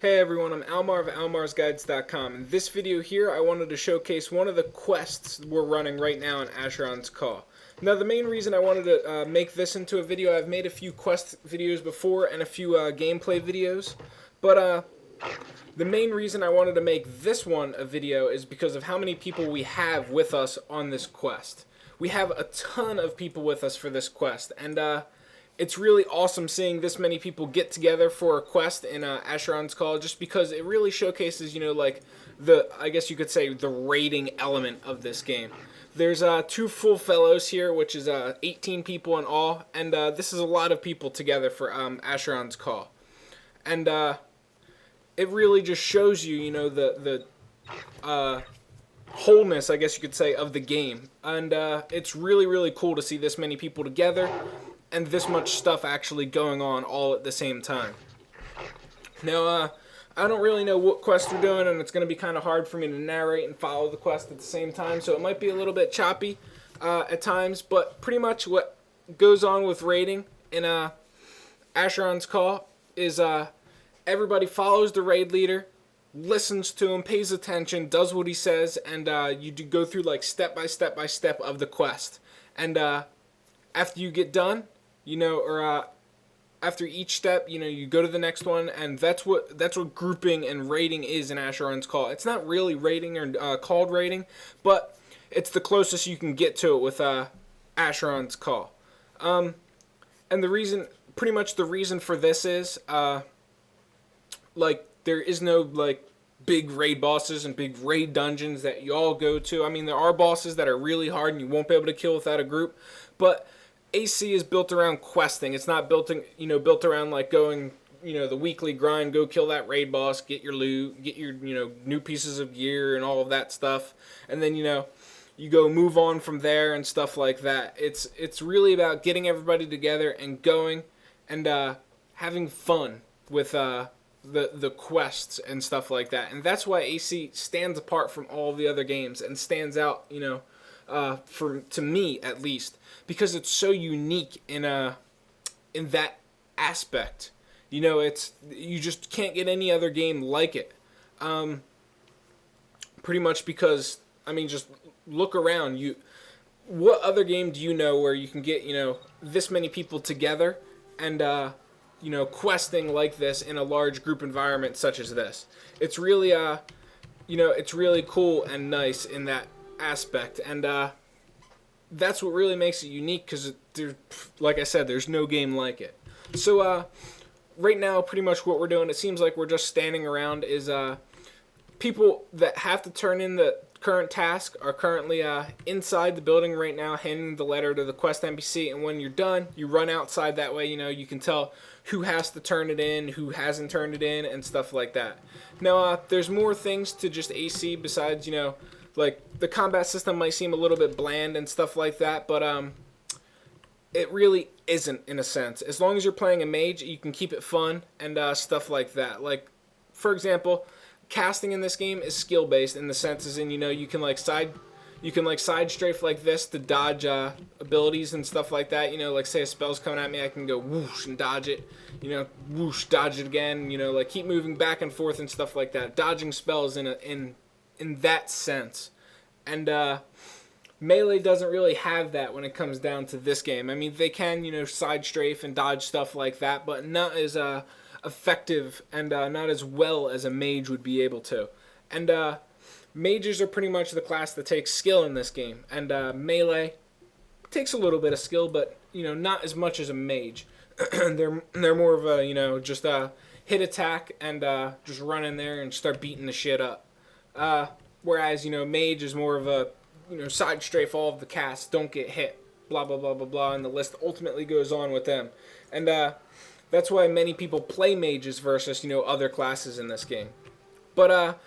Hey everyone, I'm Almar of almarsguides.com. In this video here, I wanted to showcase one of the quests we're running right now in Asheron's Call. Now, the main reason I wanted to make this into a video, I've made a few quest videos before and a few gameplay videos, but the main reason I wanted to make this one a video is because of how many people we have with us on this quest. We have a ton of people with us for this quest, and it's really awesome seeing this many people get together for a quest in Asheron's Call, just because it really showcases, like I guess you could say, the raiding element of this game. There's two full fellows here, which is 18 people in all, and this is a lot of people together for Asheron's Call. And it really just shows you, the wholeness, I guess you could say, of the game. And it's really, really cool to see this many people together and this much stuff actually going on all at the same time. Now, I don't really know what quest we're doing, and it's going to be kind of hard for me to narrate and follow the quest at the same time, so it might be a little bit choppy at times, but pretty much what goes on with raiding in Asheron's Call is everybody follows the raid leader, listens to him, pays attention, does what he says, and you do go through like step by step by step of the quest. And after you get done, after each step, you go to the next one, and that's what grouping and raiding is in Asheron's Call. It's not really raiding or called raiding, but it's the closest you can get to it with Asheron's Call. And pretty much the reason for this is, there is no big raid bosses and big raid dungeons that you all go to. I mean, there are bosses that are really hard and you won't be able to kill without a group, but AC is built around questing. It's not built around going, the weekly grind, go kill that raid boss, get your loot, get your, new pieces of gear and all of that stuff. And then, you go move on from there and stuff like that. It's really about getting everybody together and going and having fun with the quests and stuff like that. And that's why AC stands apart from all the other games and stands out, to me at least, because it's so unique in that aspect. You just can't get any other game like it. Pretty much because, just look around. What other game do you know where you can get, this many people together and questing like this in a large group environment such as this? It's really it's really cool and nice in that aspect, and that's what really makes it unique, because like I said, there's no game like it. So right now, pretty much what we're doing, it seems like we're just standing around, is people that have to turn in the current task are currently inside the building right now, handing the letter to the quest NPC, and when you're done, you run outside. That way, you can tell who has to turn it in, who hasn't turned it in, and stuff like that. Now, there's more things to just AC besides, the combat system might seem a little bit bland and stuff like that, but it really isn't, in a sense. As long as you're playing a mage, you can keep it fun and stuff like that. Like, for example, casting in this game is skill based in the sense as in, you can side strafe like this to dodge abilities and stuff like that. Like say a spell's coming at me, I can go whoosh and dodge it, whoosh, dodge it again, keep moving back and forth and stuff like that. Dodging spells in that sense. And Melee doesn't really have that when it comes down to this game. I mean, they can, side strafe and dodge stuff like that, but not as effective and not as well as a mage would be able to. And mages are pretty much the class that takes skill in this game, and Melee takes a little bit of skill, but not as much as a mage. they're more of a just hit attack and just run in there and start beating the shit up. Whereas mage is more of a side strafe all of the casts, don't get hit, blah blah blah blah blah, and the list ultimately goes on with them. And that's why many people play mages versus other classes in this game. But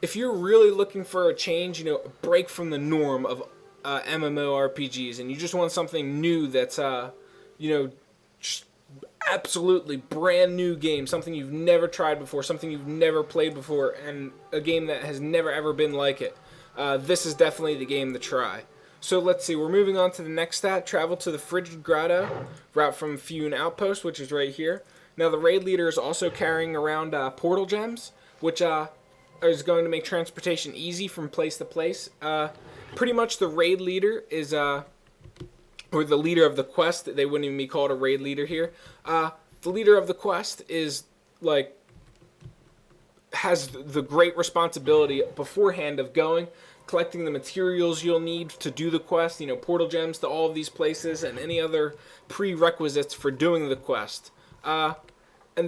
if you're really looking for a change, a break from the norm of MMORPGs, and you just want something new that's just absolutely brand new game, something you've never tried before, something you've never played before, and a game that has never ever been like it, this is definitely the game to try. So let's see, we're moving on to the next stat. Travel to the Frigid Grotto, route from Fune Outpost, which is right here. Now, the raid leader is also carrying around portal gems, which is going to make transportation easy from place to place. Pretty much the raid leader is, or the leader of the quest, they wouldn't even be called a raid leader here. The leader of the quest is, like, has the great responsibility beforehand of going, collecting the materials you'll need to do the quest, portal gems to all of these places, and any other prerequisites for doing the quest. And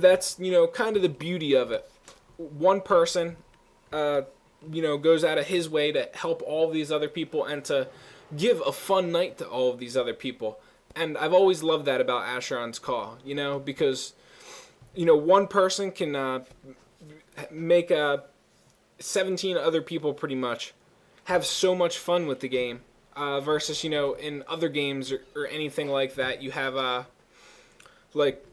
that's, kind of the beauty of it. One person, goes out of his way to help all these other people and to give a fun night to all of these other people. And I've always loved that about Asheron's Call, because, one person can make 17 other people pretty much have so much fun with the game, versus, in other games or anything like that, you have, like,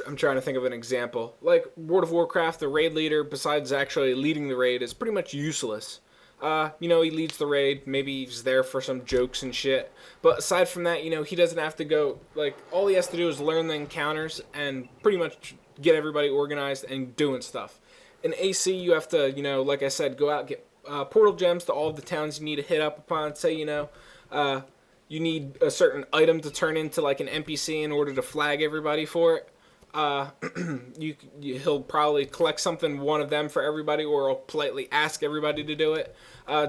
I'm trying to think of an example. Like World of Warcraft, the raid leader, besides actually leading the raid, is pretty much useless. He leads the raid. Maybe he's there for some jokes and shit. But aside from that, he doesn't have to go. Like, all he has to do is learn the encounters and pretty much get everybody organized and doing stuff. In AC, you have to, like I said, go out, get portal gems to all of the towns you need to hit up upon. Say, you need a certain item to turn into, like, an NPC in order to flag everybody for it. He'll probably collect one of them for everybody, or he'll politely ask everybody to do it.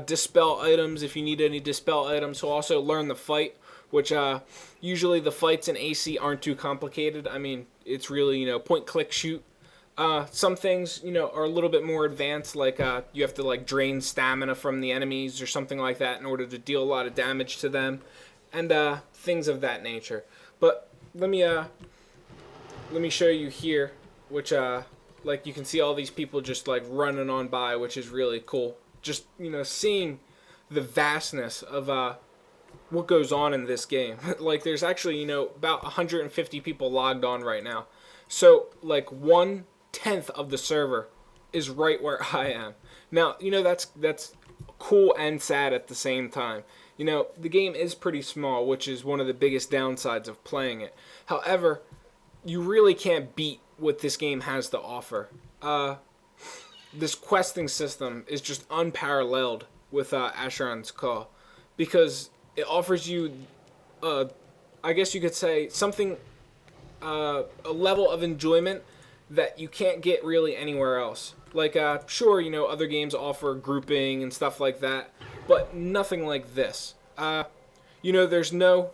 Dispel items, if you need any dispel items. He'll also learn the fight, which usually the fights in AC aren't too complicated. I mean, it's really, point, click, shoot. Some things, are a little bit more advanced, like you have to, like, drain stamina from the enemies or something like that in order to deal a lot of damage to them, and things of that nature. But let me show you here, which, like, you can see all these people just, like, running on by, which is really cool. Just, seeing the vastness of what goes on in this game. Like, there's actually, about 150 people logged on right now. So, like, 1/10 of the server is right where I am. Now, that's cool and sad at the same time. The game is pretty small, which is one of the biggest downsides of playing it. However, you really can't beat what this game has to offer. This questing system is just unparalleled with Asheron's Call, because it offers you, I guess you could say, something, a level of enjoyment that you can't get really anywhere else. Like, sure, other games offer grouping and stuff like that, but nothing like this. There's no,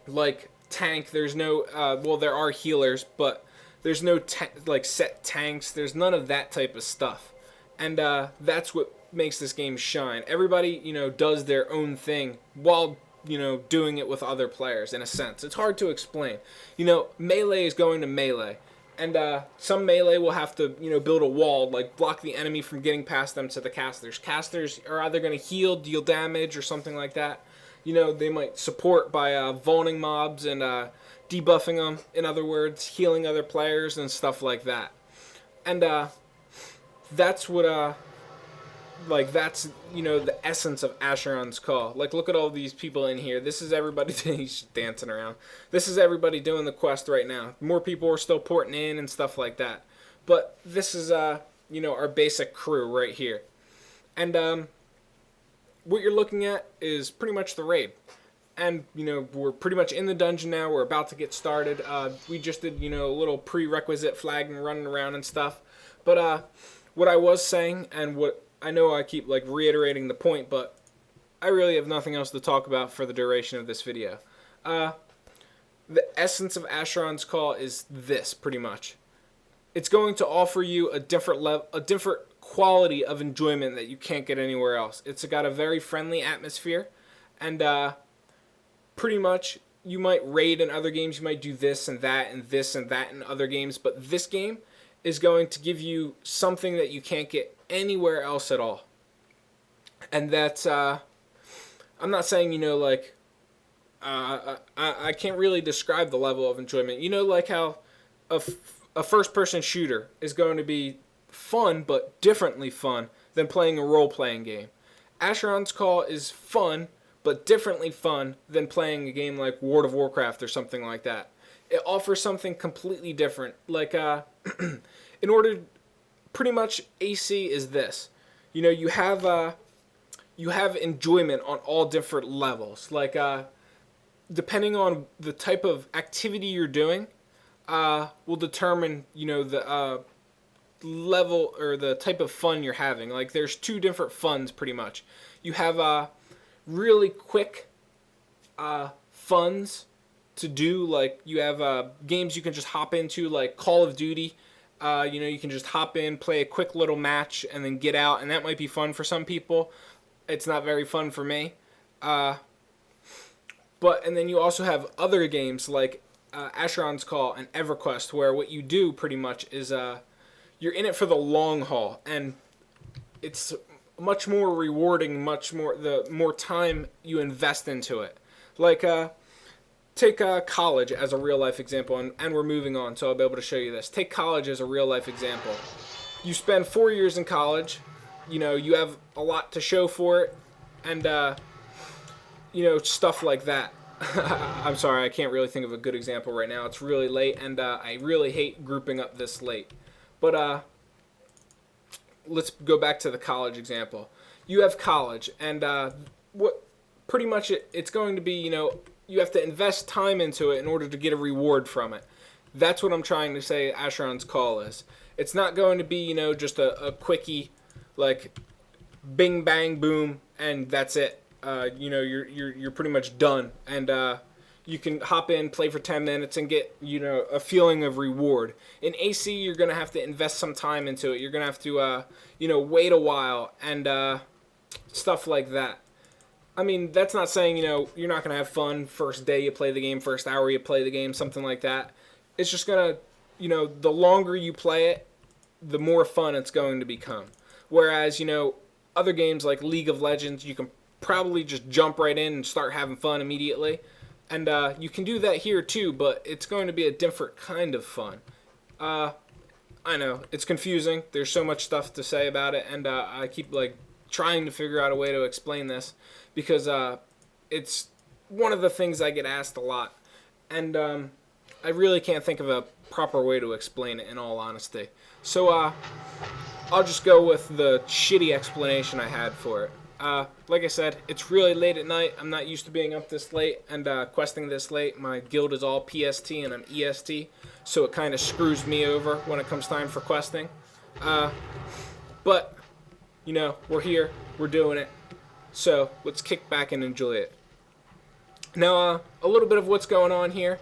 like, tank, there's no, well, there are healers, but there's no, like, set tanks, there's none of that type of stuff. And, that's what makes this game shine. Everybody, does their own thing while, doing it with other players, in a sense. It's hard to explain. Melee is going to melee. And some melee will have to, build a wall, like block the enemy from getting past them to the casters. Casters are either going to heal, deal damage, or something like that. They might support by vaulting mobs and debuffing them. In other words, healing other players and stuff like that. And that's what, that's, the essence of Asheron's Call. Like, look at all these people in here. This is everybody he's dancing around. This is everybody doing the quest right now. More people are still porting in and stuff like that. But this is, our basic crew right here. And, what you're looking at is pretty much the raid. And, we're pretty much in the dungeon now. We're about to get started. We just did, a little prerequisite flagging, running around and stuff. But, what I was saying, and what I know I keep, like, reiterating the point, but I really have nothing else to talk about for the duration of this video. The essence of Asheron's Call is this, pretty much. It's going to offer you a different quality of enjoyment that you can't get anywhere else. It's got a very friendly atmosphere, and pretty much you might raid in other games, you might do this and that and this and that in other games, but this game is going to give you something that you can't get anywhere else at all. And that's, I'm not saying, I can't really describe the level of enjoyment. Like how a first-person shooter is going to be fun, but differently fun than playing a role-playing game. Asheron's Call is fun, but differently fun than playing a game like World of Warcraft or something like that. it offers something completely different. Like, in order, pretty much AC is this. You have enjoyment on all different levels. Like, depending on the type of activity you're doing, will determine the level or the type of fun you're having. Like, there's two different funs pretty much. You have really quick funs to do. Like, you have games you can just hop into, like Call of Duty. You can just hop in, play a quick little match, and then get out, and that might be fun for some people. It's not very fun for me. And then you also have other games like Asheron's Call and EverQuest, where what you do pretty much is you're in it for the long haul, and it's much more rewarding, the more time you invest into it. Like, take college as a real life example, and we're moving on, so I'll be able to show you this. Take college as a real life example. You spend 4 years in college, you have a lot to show for it, and stuff like that. I'm sorry, I can't really think of a good example right now. It's really late, and I really hate grouping up this late. But let's go back to the college example. You have college, and what pretty much it's going to be, you have to invest time into it in order to get a reward from it. That's what I'm trying to say Asheron's Call is. It's not going to be, just a quickie, like, bing, bang, boom, and that's it. You're pretty much done, and you can hop in, play for 10 minutes, and get a feeling of reward. In AC, you're gonna have to invest some time into it. You're gonna have to wait a while and stuff like that. I mean, that's not saying you're not gonna have fun first day you play the game, first hour you play the game, something like that. It's just gonna the longer you play it, the more fun it's going to become. Whereas other games like League of Legends, you can probably just jump right in and start having fun immediately. And you can do that here too, but it's going to be a different kind of fun. I know, it's confusing. There's so much stuff to say about it, and I keep trying to figure out a way to explain this because it's one of the things I get asked a lot. And I really can't think of a proper way to explain it, in all honesty. So I'll just go with the shitty explanation I had for it. Like I said, it's really late at night. I'm not used to being up this late and questing this late. My guild is all PST and I'm EST, so it kind of screws me over when it comes time for questing. But, we're here. We're doing it. So let's kick back and enjoy it. Now, a little bit of what's going on here.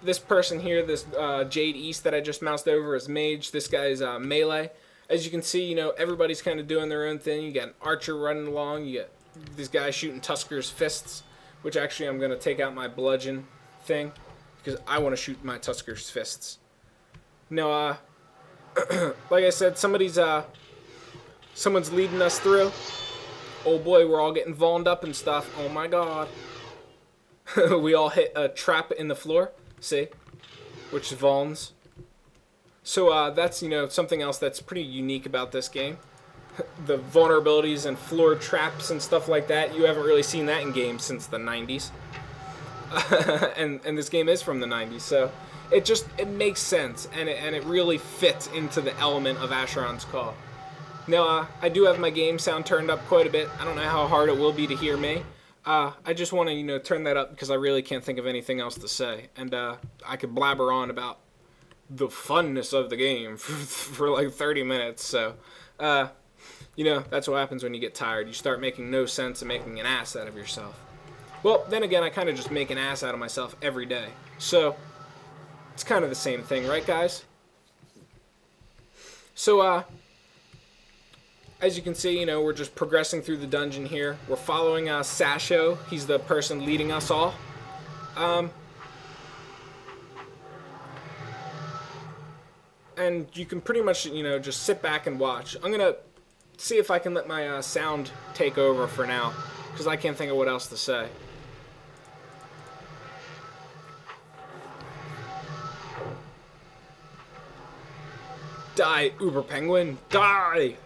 This person here, this Jade East that I just moused over is Mage. This guy's Melee. As you can see, everybody's kind of doing their own thing. You got an archer running along. You got this guy shooting Tusker's fists, which actually I'm going to take out my bludgeon thing because I want to shoot my Tusker's fists. Now, like I said, someone's leading us through. Oh boy, we're all getting volned up and stuff. Oh my god. We all hit a trap in the floor. See? Which is Volns. So that's, something else that's pretty unique about this game. The vulnerabilities and floor traps and stuff like that. You haven't really seen that in games since the 90s. and this game is from the 90s, so it makes sense, and it really fits into the element of Asheron's Call. Now, I do have my game sound turned up quite a bit. I don't know how hard it will be to hear me. I just want to, turn that up because I really can't think of anything else to say. And I could blabber on about the funness of the game for like 30 minutes. So, that's what happens when you get tired. You start making no sense and making an ass out of yourself. Well, then again, I kind of just make an ass out of myself every day. So, it's kind of the same thing, right, guys? So, as you can see, we're just progressing through the dungeon here. We're following Sasho. He's the person leading us all. And you can pretty much, just sit back and watch. I'm going to see if I can let my sound take over for now, because I can't think of what else to say. Die, Uber Penguin, die!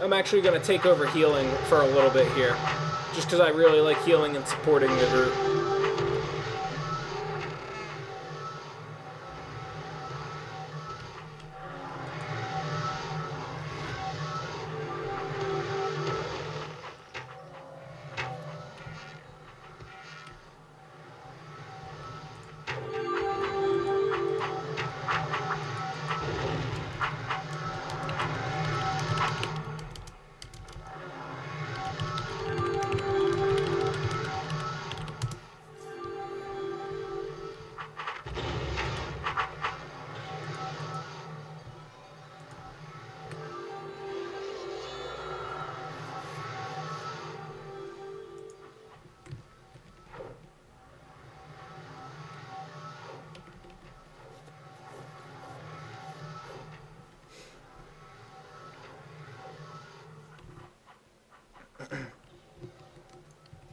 I'm actually going to take over healing for a little bit here. Just because I really like healing and supporting the group.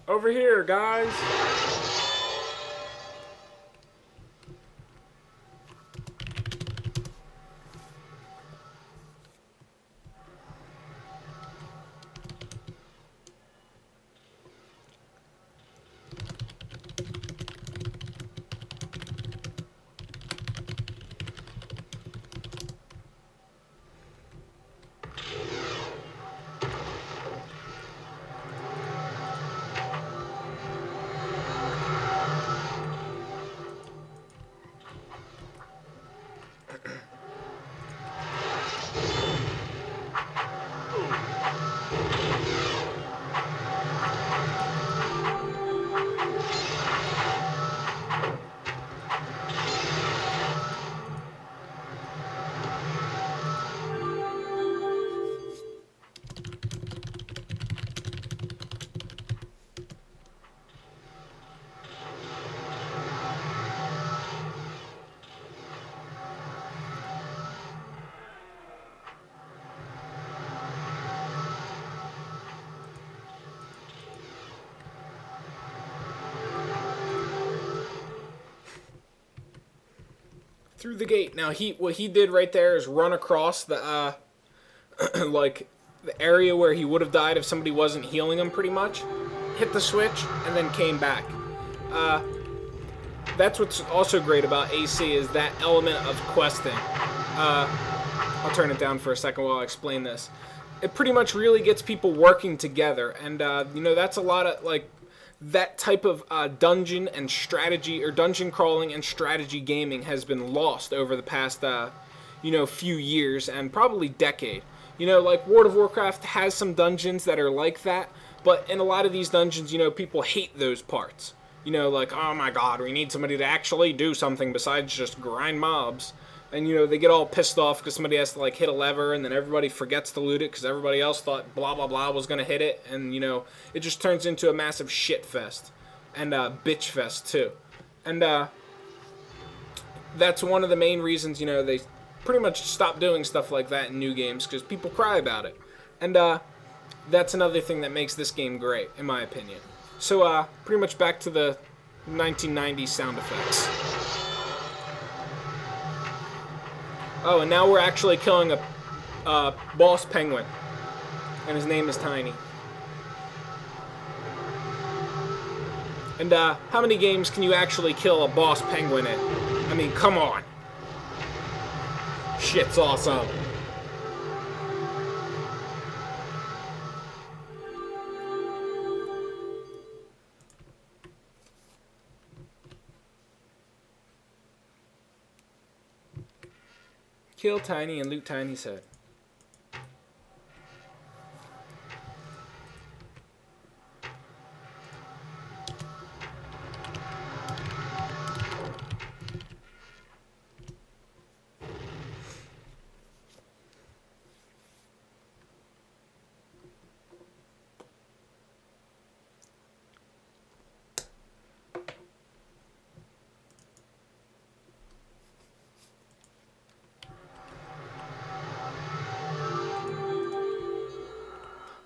Over here, guys. Through the gate. Now what he did right there is run across the like the area where he would have died if somebody wasn't healing him, pretty much. Hit the switch and then came back. That's what's also great about AC is that element of questing. I'll turn it down for a second while I explain this. It pretty much really gets people working together, and that's a lot of like that type of dungeon and strategy, or dungeon crawling and strategy gaming, has been lost over the past few years and probably decade. Like World of Warcraft has some dungeons that are like that, but in a lot of these dungeons, people hate those parts. Like, oh my god, we need somebody to actually do something besides just grind mobs. And, they get all pissed off because somebody has to, like, hit a lever, and then everybody forgets to loot it because everybody else thought blah, blah, blah was going to hit it. And, it just turns into a massive shit fest. And bitch fest, too. And that's one of the main reasons, they pretty much stop doing stuff like that in new games because people cry about it. And that's another thing that makes this game great, in my opinion. So, pretty much back to the 1990s sound effects. Oh, and now we're actually killing a boss penguin. And his name is Tiny. And, how many games can you actually kill a boss penguin in? I mean, come on. Shit's awesome. Kill Tiny and loot Tiny's head.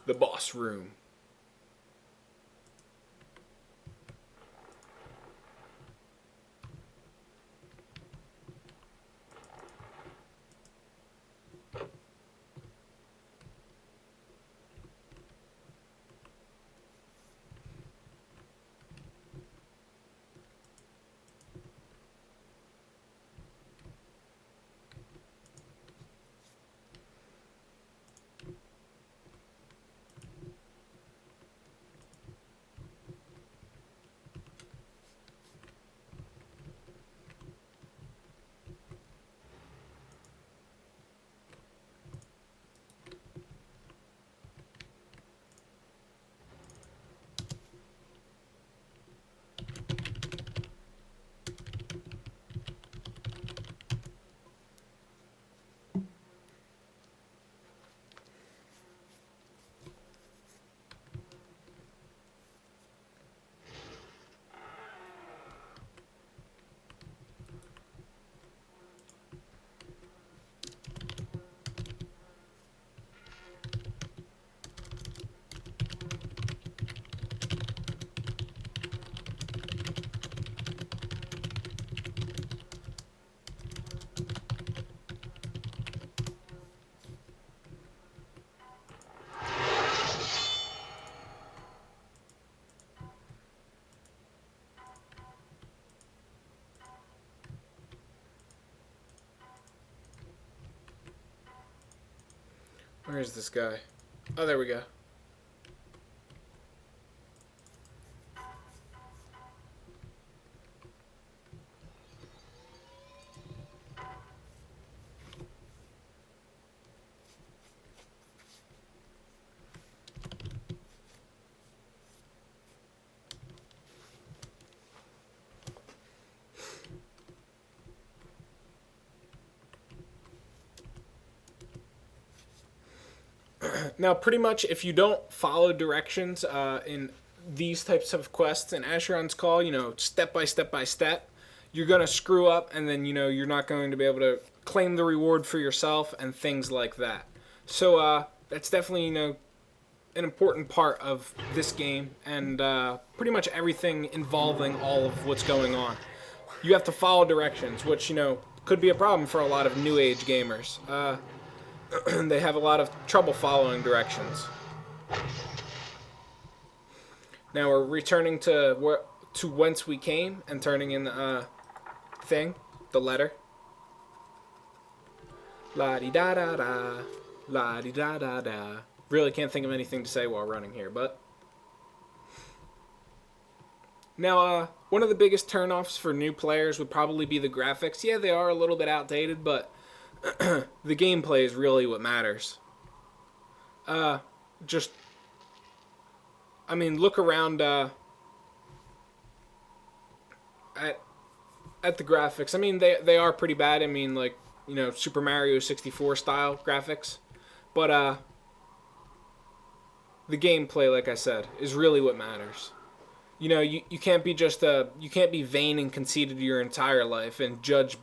The boss room. Where is this guy? Oh, there we go. Now, pretty much, if you don't follow directions in these types of quests in Asheron's Call, step by step by step, you're going to screw up, and then, you're not going to be able to claim the reward for yourself and things like that. So, that's definitely, an important part of this game and pretty much everything involving all of what's going on. You have to follow directions, which, could be a problem for a lot of new age gamers. They have a lot of trouble following directions. Now we're returning to whence we came and turning in the the letter. La di da da da, la di da da da. Really can't think of anything to say while running here, but now one of the biggest turnoffs for new players would probably be the graphics. Yeah, they are a little bit outdated, but the gameplay is really what matters. Look around at the graphics. I mean, they are pretty bad. I mean, like, Super Mario 64 style graphics. But the gameplay, like I said, is really what matters. You can't be you can't be vain and conceited your entire life and judge,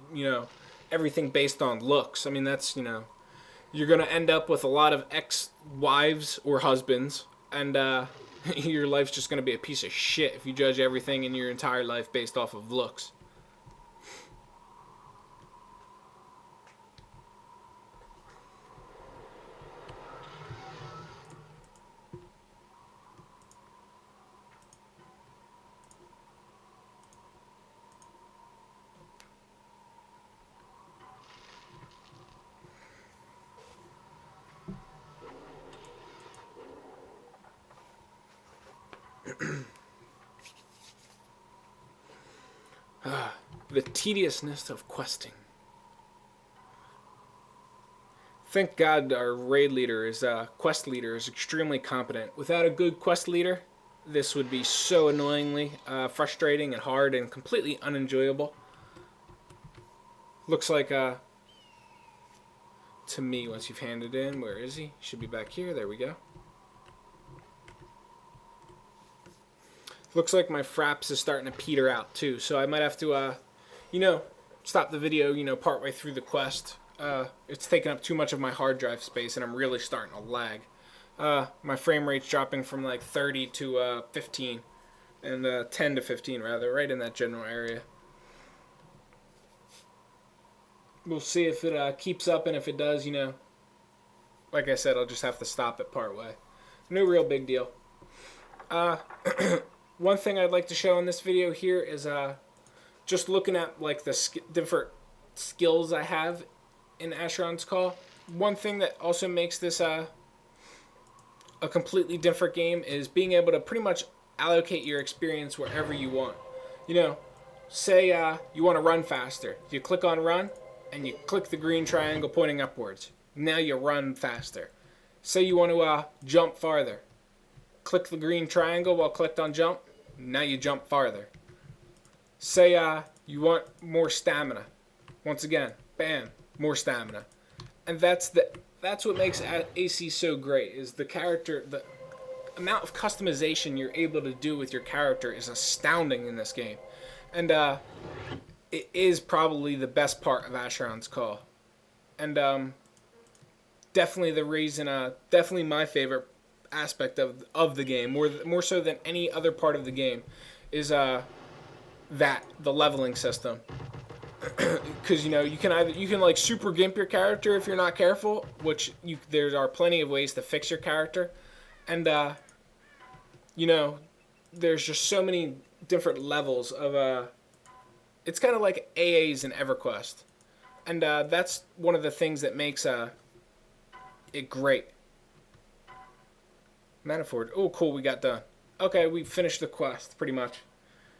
everything based on looks. I mean, that's, you're going to end up with a lot of ex-wives or husbands, and your life's just going to be a piece of shit if you judge everything in your entire life based off of looks. The tediousness of questing. Thank God our raid leader quest leader is extremely competent. Without a good quest leader, this would be so annoyingly frustrating and hard and completely unenjoyable. Looks like, to me, once you've handed in, where is he? Should be back here. There we go. Looks like my fraps is starting to peter out too, so I might have to, stop the video, partway through the quest. It's taking up too much of my hard drive space, and I'm really starting to lag. My frame rate's dropping from like 30 to 15, and 10 to 15 rather, right in that general area. We'll see if it keeps up, and if it does, like I said, I'll just have to stop it partway. No real big deal. One thing I'd like to show in this video here is just looking at like the different skills I have in Asheron's Call. One thing that also makes this a completely different game is being able to pretty much allocate your experience wherever you want. Say you want to run faster. You click on run, and you click the green triangle pointing upwards. Now you run faster. Say you want to jump farther. Click the green triangle while clicked on jump. Now you jump farther. Say you want more stamina. Once again, bam, more stamina. And that's what makes AC so great, is the amount of customization you're able to do with your character is astounding in this game. And it is probably the best part of Asheron's Call. And definitely the reason, definitely my favorite aspect of the game, more so than any other part of the game, is the leveling system. Because you can like super gimp your character if you're not careful, which there are plenty of ways to fix your character, and there's just so many different levels of it's kind of like AAs in EverQuest, and that's one of the things that makes it great. Mana Forge. Oh, cool, we got done. Okay, we finished the quest, pretty much.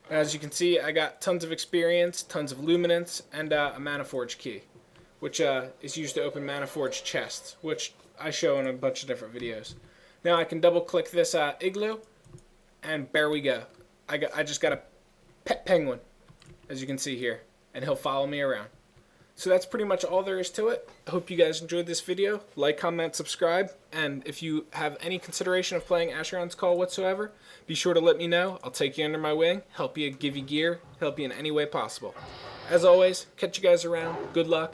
As you can see, I got tons of experience, tons of luminance, and a Mana Forge key, which is used to open Mana Forge chests, which I show in a bunch of different videos. Now I can double click this igloo, and there we go. I just got a pet penguin, as you can see here, and he'll follow me around. So that's pretty much all there is to it. I hope you guys enjoyed this video. Like, comment, subscribe, and if you have any consideration of playing Asheron's Call whatsoever, be sure to let me know. I'll take you under my wing, help you, give you gear, help you in any way possible. As always, catch you guys around. Good luck.